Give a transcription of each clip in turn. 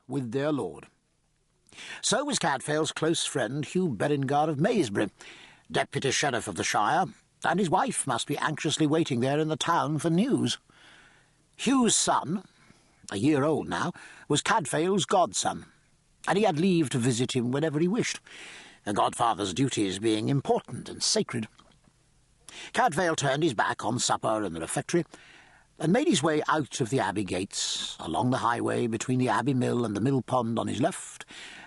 with their lord. So was Cadfael's close friend Hugh Berengar of Maysbury, deputy sheriff of the shire, and his wife must be anxiously waiting there in the town for news. Hugh's son, a year old now, was Cadfael's godson, and he had leave to visit him whenever he wished, a godfather's duties being important and sacred. Cadfael turned his back on supper and the refectory, and made his way out of the abbey gates, along the highway between the abbey mill and the mill pond on his left,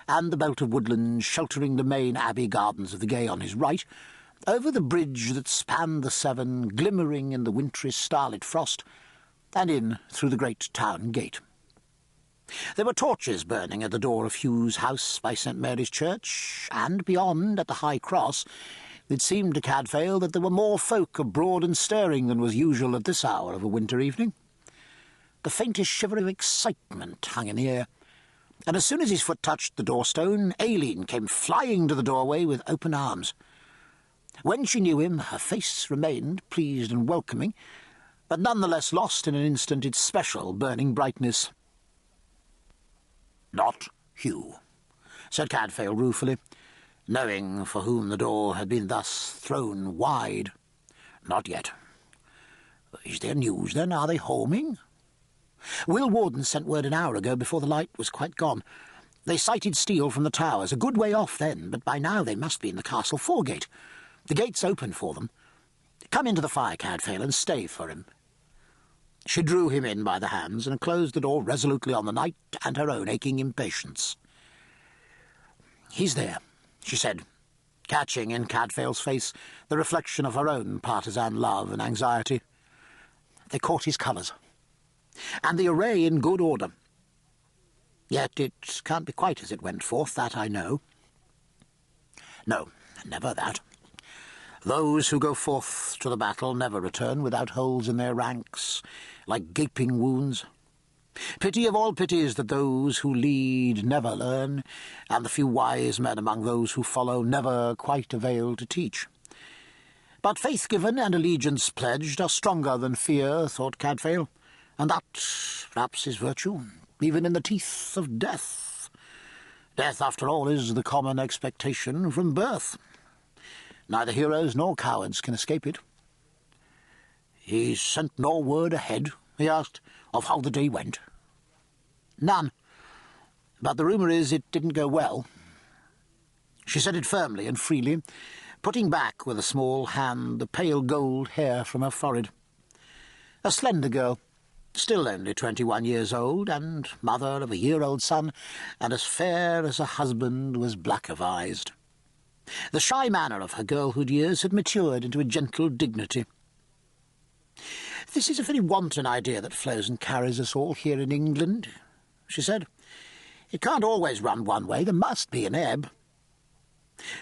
and the belt of woodland sheltering the main abbey gardens of the Gay on his right, over the bridge that spanned the Severn, glimmering in the wintry starlit frost, and in through the great town gate. There were torches burning at the door of Hugh's house by St. Mary's Church, and beyond, at the High Cross, it seemed to Cadfael that there were more folk abroad and stirring than was usual at this hour of a winter evening. The faintest shiver of excitement hung in the air, and as soon as his foot touched the doorstone, Aileen came flying to the doorway with open arms. When she knew him, her face remained pleased and welcoming, but none the less lost in an instant its special burning brightness. "Not Hugh," said Cadfael ruefully, knowing for whom the door had been thus thrown wide. "Not yet. Is there news, then? Are they homing?" "Will Warden sent word an hour ago before the light was quite gone. They sighted Steele from the towers, a good way off then, but by now they must be in the castle foregate. The gate's open for them. Come into the fire, Cadfael, and stay for him." She drew him in by the hands and closed the door resolutely on the night and her own aching impatience. "He's there," she said, catching in Cadfael's face the reflection of her own partisan love and anxiety. They caught his colours, and the array in good order. Yet it can't be quite as it went forth, that I know. No, never that. Those who go forth to the battle never return without holes in their ranks, like gaping wounds. Pity of all pities that those who lead never learn, and the few wise men among those who follow never quite avail to teach. But faith given and allegiance pledged are stronger than fear, thought Cadfael, and that, perhaps, is virtue, even in the teeth of death. Death, after all, is the common expectation from birth. Neither heroes nor cowards can escape it. "He sent no word ahead," he asked, "of how the day went?" "None. But the rumour is it didn't go well." She said it firmly and freely, putting back with a small hand the pale gold hair from her forehead. A slender girl, still only 21 years old, and mother of a year-old son, and as fair as her husband was black-of-eyed. The shy manner of her girlhood years had matured into a gentle dignity. "This is a very wanton idea that flows and carries us all here in England," she said. "It can't always run one way. There must be an ebb."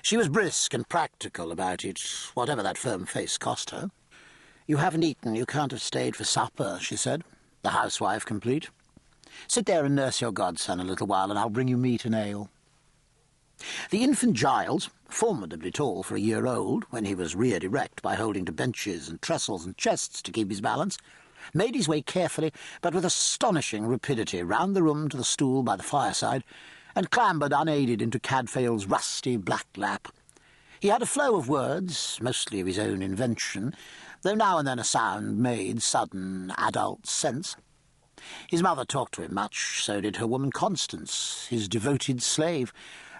She was brisk and practical about it, whatever that firm face cost her. "You haven't eaten, you can't have stayed for supper," she said, the housewife complete. "Sit there and nurse your godson a little while, and I'll bring you meat and ale." The infant Giles, formidably tall for a year old, when he was reared erect by holding to benches and trestles and chests to keep his balance, made his way carefully but with astonishing rapidity round the room to the stool by the fireside, and clambered unaided into Cadfael's rusty black lap. He had a flow of words, mostly of his own invention, though now and then a sound made sudden adult sense. His mother talked to him much, so did her woman Constance, his devoted slave,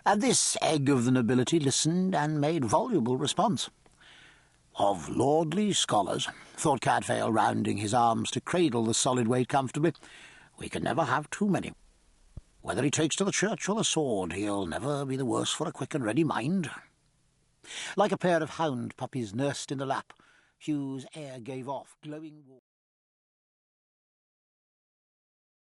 and this egg of the nobility listened and made voluble response. "Of lordly scholars," thought Cadfael, rounding his arms to cradle the solid weight comfortably, "we can never have too many. Whether he takes to the church or the sword, he'll never be the worse for a quick and ready mind." Like a pair of hound puppies nursed in the lap, Hugh's air gave off glowing warmth.